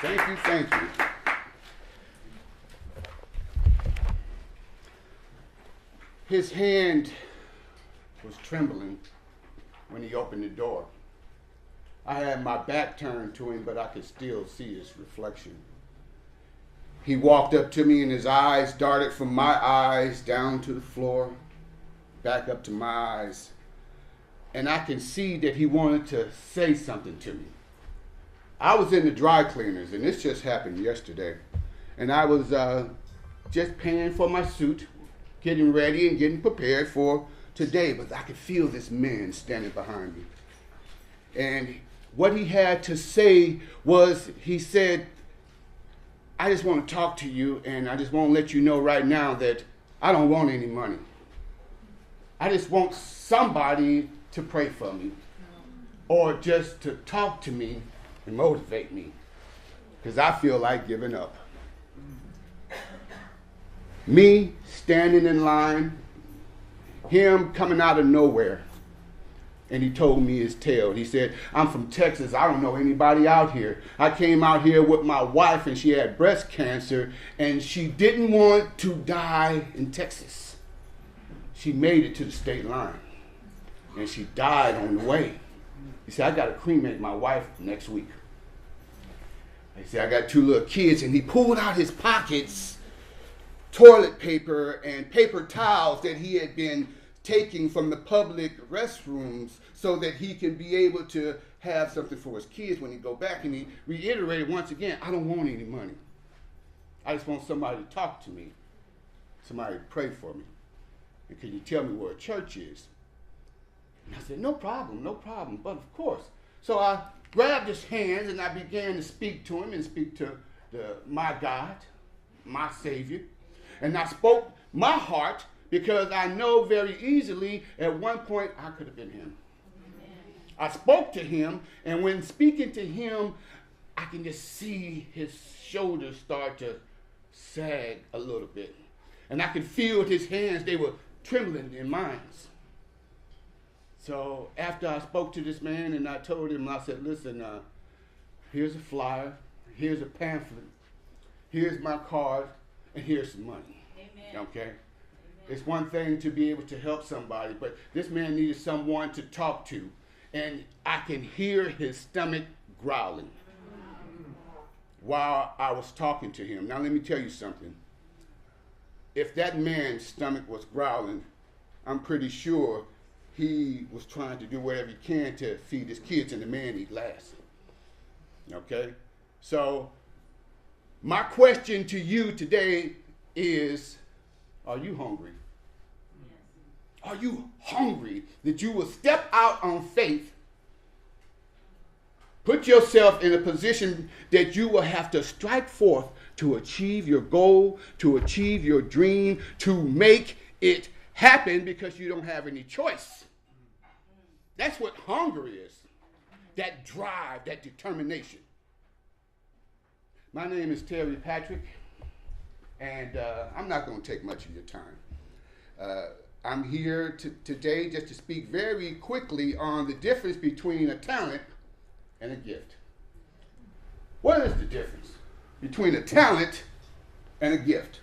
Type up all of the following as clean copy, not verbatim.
Thank you, thank you. His hand was trembling when he opened the door. I had my back turned to him, but I could still see his reflection. He walked up to me and his eyes darted from my eyes down to the floor, back up to my eyes. And I can see that he wanted to say something to me. I was in the dry cleaners, and this just happened yesterday. And I was just paying for my suit, getting ready and getting prepared for today. But I could feel this man standing behind me. And what he had to say was, he said, I just want to talk to you, and I just want to let you know right now that I don't want any money. I just want somebody to pray for me or just to talk to me and motivate me because I feel like giving up. Me standing in line, him coming out of nowhere, and he told me his tale. He said, I'm from Texas. I don't know anybody out here. I came out here with my wife and she had breast cancer and she didn't want to die in Texas. She made it to the state line and she died on the way. He said, I got to cremate my wife next week. He said, I got 2 little kids, and he pulled out his pockets, toilet paper and paper towels that he had been taking from the public restrooms so that he can be able to have something for his kids when he go back. And he reiterated once again, I don't want any money. I just want somebody to talk to me, somebody to pray for me. And can you tell me where a church is? And I said, no problem, but of course. So I grabbed his hands and I began to speak to him and speak to my God, my Savior. And I spoke my heart because I know very easily at one point I could have been him. Amen. I spoke to him, and when speaking to him, I can just see his shoulders start to sag a little bit. And I could feel his hands, they were trembling in mine. So after I spoke to this man and I told him, I said, listen, here's a flyer, here's a pamphlet, here's my card, and here's some money. Amen. Okay? Amen. It's one thing to be able to help somebody, but this man needed someone to talk to. And I can hear his stomach growling while I was talking to him. Now let me tell you something. If that man's stomach was growling, I'm pretty sure he was trying to do whatever he can to feed his kids, and the man eat last. Okay? So my question to you today is, are you hungry? Yes. Are you hungry that you will step out on faith, put yourself in a position that you will have to strike forth to achieve your goal, to achieve your dream, to make it happen because you don't have any choice? That's what hunger is. That drive, that determination. My name is Terry Patrick, and I'm not going to take much of your time. I'm here today just to speak very quickly on the difference between a talent and a gift. What is the difference between a talent and a gift?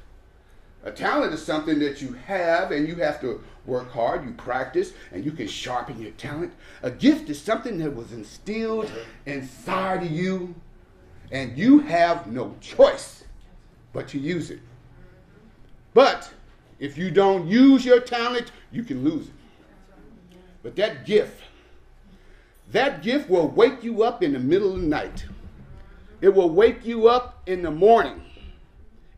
A talent is something that you have and you have to work hard, you practice, and you can sharpen your talent. A gift is something that was instilled inside of you and you have no choice but to use it. But if you don't use your talent, you can lose it. But that gift will wake you up in the middle of the night. It will wake you up in the morning.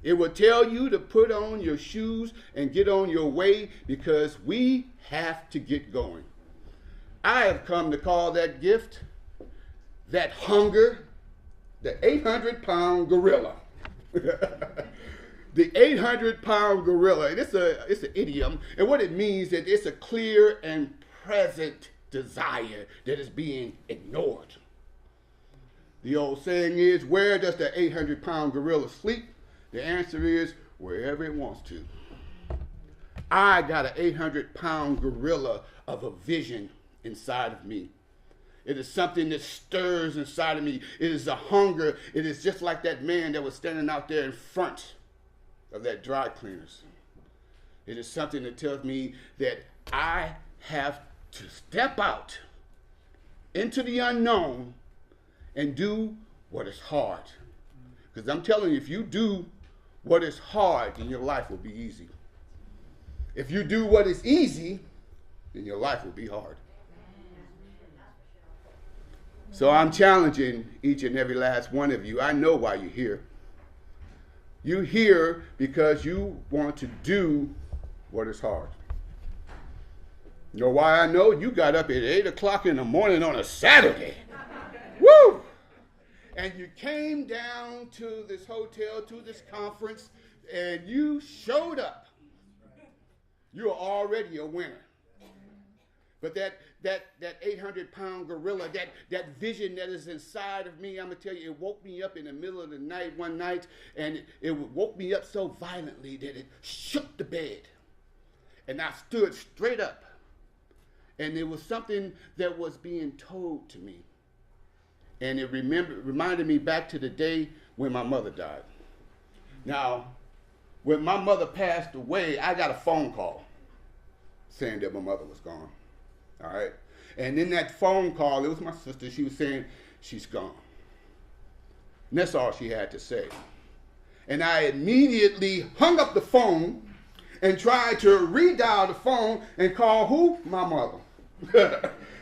It will tell you to put on your shoes and get on your way because we have to get going. I have come to call that gift, that hunger, the 800-pound gorilla. The 800-pound gorilla. And it's an idiom. And what it means is it's a clear and present desire that is being ignored. The old saying is, where does the 800-pound gorilla sleep? The answer is wherever it wants to. I got an 800-pound gorilla of a vision inside of me. It is something that stirs inside of me. It is a hunger. It is just like that man that was standing out there in front of that dry cleaners. It is something that tells me that I have to step out into the unknown and do what is hard. Because I'm telling you, if you do what is hard, then your life will be easy. If you do what is easy, then your life will be hard. So I'm challenging each and every last one of you. I know why you're here. You're here because you want to do what is hard. You know why I know? You got up at 8 o'clock in the morning on a Saturday. Woo! And you came down to this hotel, to this conference, and you showed up. You're already a winner. But that 800-pound gorilla, that vision that is inside of me, I'm going to tell you, it woke me up in the middle of the night one night, and it woke me up so violently that it shook the bed. And I stood straight up. And it was something that was being told to me. And it reminded me back to the day when my mother died. Now, when my mother passed away, I got a phone call saying that my mother was gone. All right? And in that phone call, it was my sister. She was saying, she's gone. And that's all she had to say. And I immediately hung up the phone and tried to redial the phone and call who? My mother.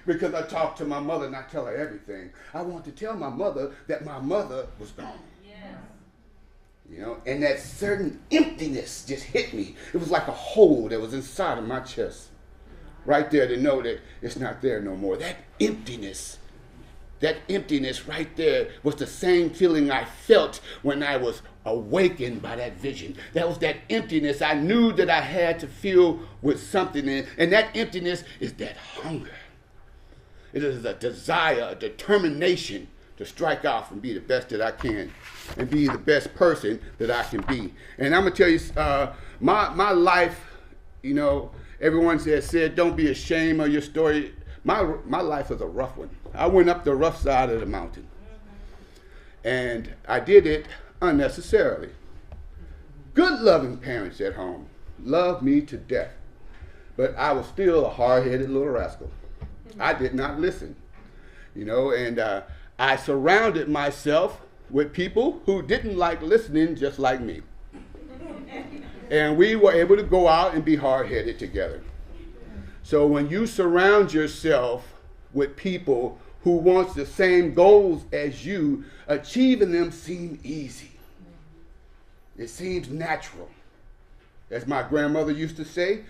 Because I talked to my mother and I tell her everything. I want to tell my mother that my mother was gone. Yes. You know, and that certain emptiness just hit me. It was like a hole that was inside of my chest. Right there to know that it's not there no more. That emptiness right there was the same feeling I felt when I was awakened by that vision. That was that emptiness I knew that I had to feel with something in. And that emptiness is that hunger. It is a desire, a determination to strike off and be the best that I can and be the best person that I can be. And I'm going to tell you, my life, you know, everyone said, don't be ashamed of your story. My life was a rough one. I went up the rough side of the mountain. And I did it unnecessarily. Good loving parents at home loved me to death. But I was still a hard-headed little rascal. I did not listen. You know, and I surrounded myself with people who didn't like listening just like me. And we were able to go out and be hard-headed together. So when you surround yourself with people who want the same goals as you, achieving them seems easy. It seems natural. As my grandmother used to say,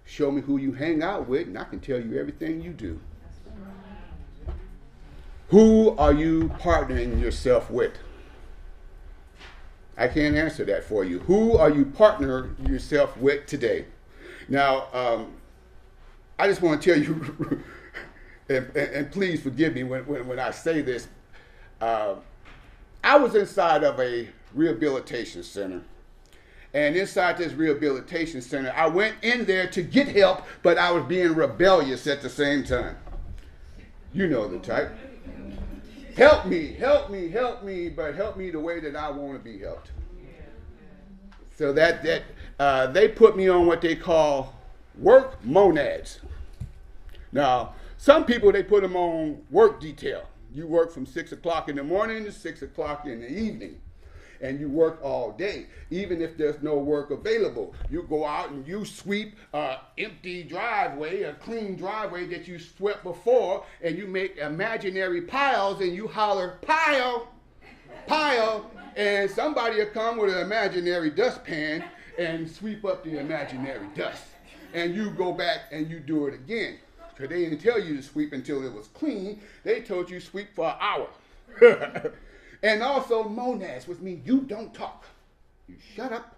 show me who you hang out with and I can tell you everything you do. Who are you partnering yourself with? I can't answer that for you. Who are you partnering yourself with today? Now, I just want to tell you, and please forgive me when I say this. I was inside of a rehabilitation center. And inside this rehabilitation center, I went in there to get help, but I was being rebellious at the same time. You know the type. Help me, help me, help me, but help me the way that I want to be helped. So that they put me on what they call work monads. Now, some people, they put them on work detail. You work from 6 o'clock in the morning to 6 o'clock in the evening. And you work all day, even if there's no work available. You go out and you sweep an empty driveway, a clean driveway that you swept before, and you make imaginary piles and you holler, pile, pile, and somebody will come with an imaginary dustpan and sweep up the imaginary dust. And you go back and you do it again. Because they didn't tell you to sweep until it was clean. They told you sweep for an hour. And also monads, which means you don't talk. You shut up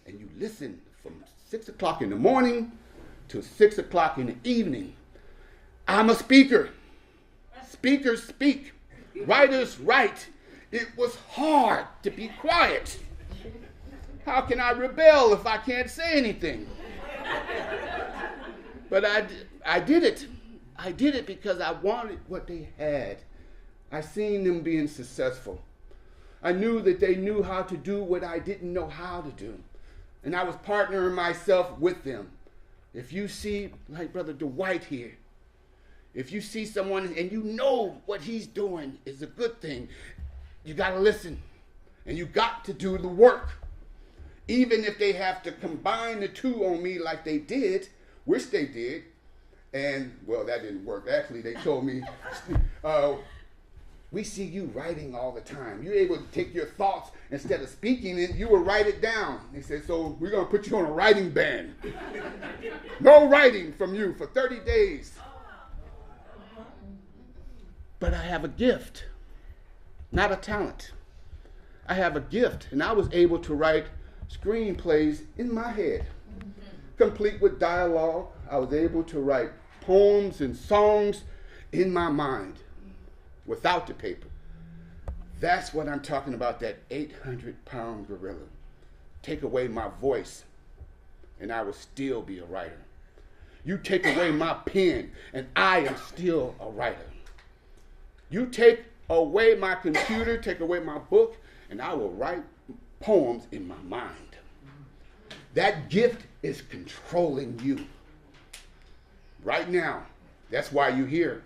and you listen from 6 o'clock in the morning to 6 o'clock in the evening. I'm a speaker. Speakers speak. Writers write. It was hard to be quiet. How can I rebel if I can't say anything? But I did it. I did it because I wanted what they had. I seen them being successful. I knew that they knew how to do what I didn't know how to do. And I was partnering myself with them. If you see, like Brother Dwight here, if you see someone and you know what he's doing is a good thing, you got to listen. And you got to do the work. Even if they have to combine the two on me like they did, which they did. And, well, that didn't work. Actually, they told me, we see you writing all the time. You're able to take your thoughts instead of speaking it, you will write it down. They said, so we're going to put you on a writing ban. No writing from you for 30 days. But I have a gift, not a talent. I have a gift, and I was able to write screenplays in my head, complete with dialogue. I was able to write poems and songs in my mind without the paper. That's what I'm talking about, that 800-pound gorilla. Take away my voice, and I will still be a writer. You take away my pen, and I am still a writer. You take away my computer, take away my book, and I will write poems in my mind. That gift is controlling you. Right now, that's why you're here.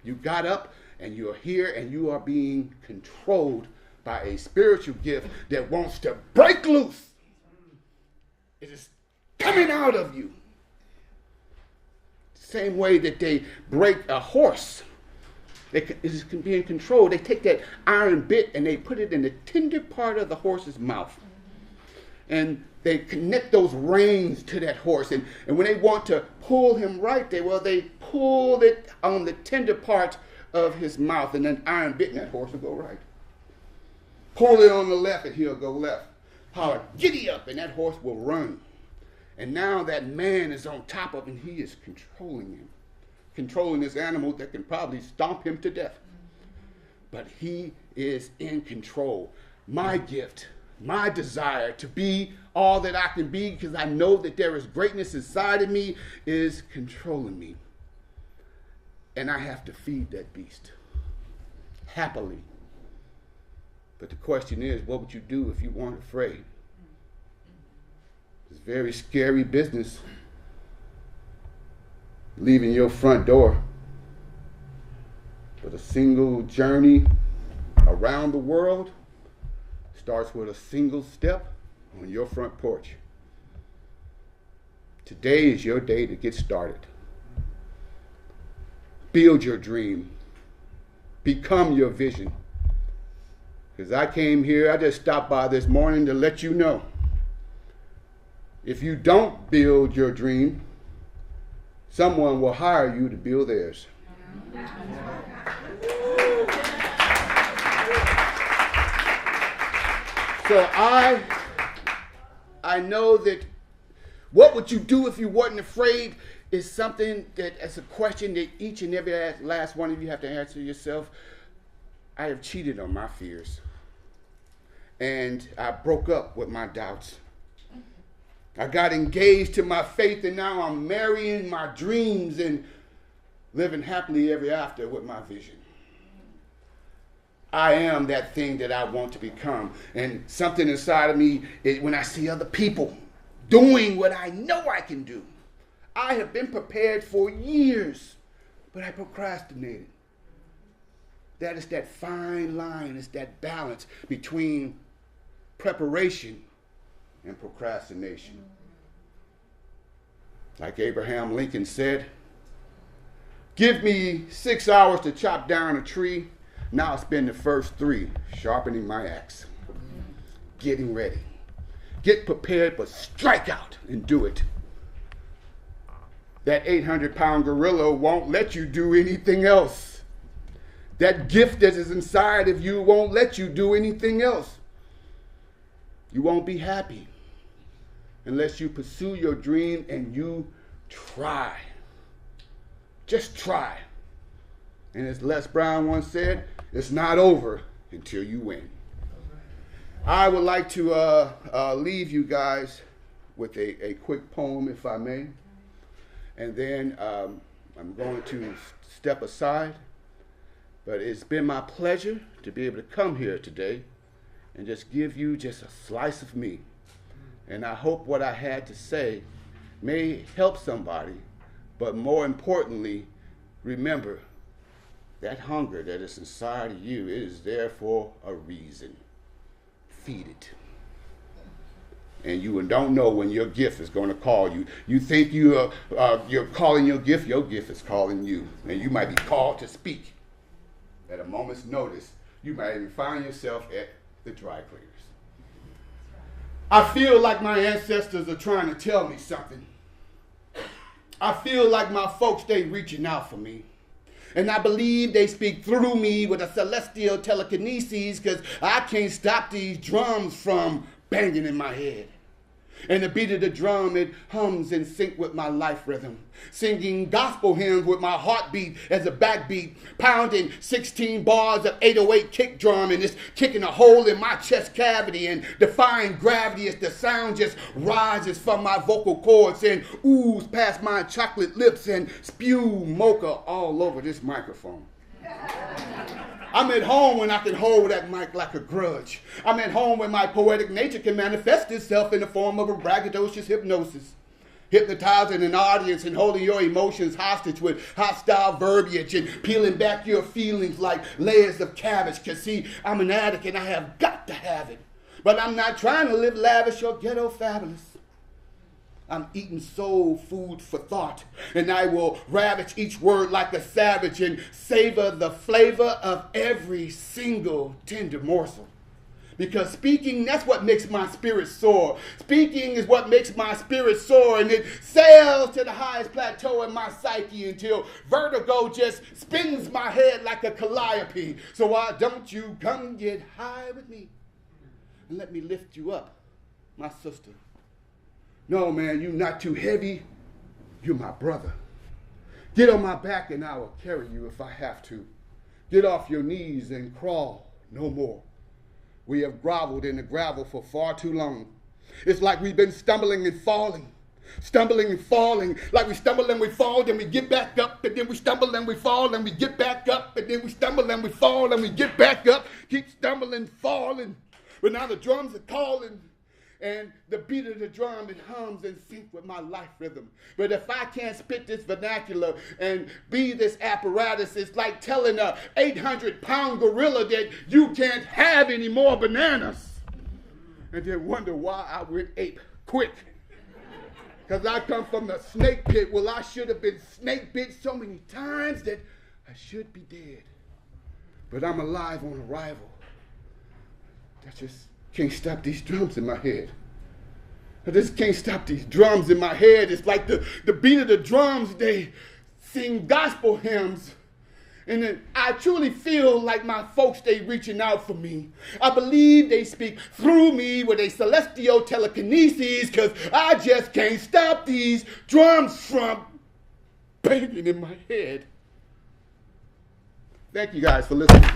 You got up and you're here and you are being controlled by a spiritual gift that wants to break loose. It is coming out of you. Same way that they break a horse. It is being controlled. They take that iron bit and they put it in the tender part of the horse's mouth. And they connect those reins to that horse. And when they want to pull him right, they pull it on the tender part of his mouth. And then iron bit and that horse will go right. Pull it on the left and he'll go left. Holler, giddy up, and that horse will run. And now that man is on top of him. He is controlling him. Controlling this animal that can probably stomp him to death. But he is in control. My gift, my desire to be all that I can be because I know that there is greatness inside of me is controlling me. And I have to feed that beast happily. But the question is, what would you do if you weren't afraid? It's very scary business. Leaving your front door. But a single journey around the world starts with a single step on your front porch. Today is your day to get started. Build your dream. Become your vision. Because I came here, I just stopped by this morning to let you know. If you don't build your dream, someone will hire you to build theirs. So I know that what would you do if you weren't afraid is something that, as a question that each and every last one of you have to answer yourself. I have cheated on my fears. And I broke up with my doubts. I got engaged to my faith, and now I'm marrying my dreams and living happily ever after with my vision. I am that thing that I want to become. And something inside of me, when I see other people doing what I know I can do, I have been prepared for years, but I procrastinated. That is that fine line, it's that balance between preparation and procrastination. Like Abraham Lincoln said, give me 6 hours to chop down a tree. Now I'll spend the first 3 sharpening my axe. Getting ready. Get prepared, but strike out and do it. That 800-pound gorilla won't let you do anything else. That gift that is inside of you won't let you do anything else. You won't be happy unless you pursue your dream and you try. Just try. And as Les Brown once said, it's not over until you win. I would like to leave you guys with a quick poem, if I may. And then I'm going to step aside, but it's been my pleasure to be able to come here today and just give you just a slice of me. And I hope what I had to say may help somebody, but more importantly, remember that hunger that is inside of you, it is there for a reason. Feed it. And you don't know when your gift is going to call you. You think you're calling your gift is calling you. And you might be called to speak. At a moment's notice, you might even find yourself at the dry cleaners. I feel like my ancestors are trying to tell me something. I feel like my folks, they reaching out for me. And I believe they speak through me with a celestial telekinesis, because I can't stop these drums from banging in my head. And the beat of the drum, it hums in sync with my life rhythm. Singing gospel hymns with my heartbeat as a backbeat. Pounding 16 bars of 808 kick drum, and it's kicking a hole in my chest cavity and defying gravity as the sound just rises from my vocal cords and ooze past my chocolate lips and spew mocha all over this microphone. I'm at home when I can hold that mic like a grudge. I'm at home when my poetic nature can manifest itself in the form of a braggadocious hypnosis. Hypnotizing an audience and holding your emotions hostage with hostile verbiage and peeling back your feelings like layers of cabbage. Cause see, I'm an addict and I have got to have it. But I'm not trying to live lavish or ghetto fabulous. I'm eating soul food for thought, and I will ravage each word like a savage and savor the flavor of every single tender morsel. Because speaking, that's what makes my spirit soar. Speaking is what makes my spirit soar, and it sails to the highest plateau in my psyche until vertigo just spins my head like a calliope. So why don't you come get high with me and let me lift you up, my sister. No, man, you're not too heavy. You're my brother. Get on my back and I will carry you if I have to. Get off your knees and crawl no more. We have groveled in the gravel for far too long. It's like we've been stumbling and falling, like we stumble and we fall, then we get back up, and then we stumble and we fall, and we get back up, and then we stumble and we fall, and we get back up, keep stumbling, falling. But now the drums are calling. And the beat of the drum, it hums in sync with my life rhythm. But if I can't spit this vernacular and be this apparatus, it's like telling a 800-pound gorilla that you can't have any more bananas. And then wonder why I went ape quick. Because I come from the snake pit. Well, I should have been snake bit so many times that I should be dead. But I'm alive on arrival. That just can't stop these drums in my head. I just can't stop these drums in my head. It's like the beat of the drums, they sing gospel hymns. And then I truly feel like my folks, they reaching out for me. I believe they speak through me with a celestial telekinesis, because I just can't stop these drums from banging in my head. Thank you guys for listening.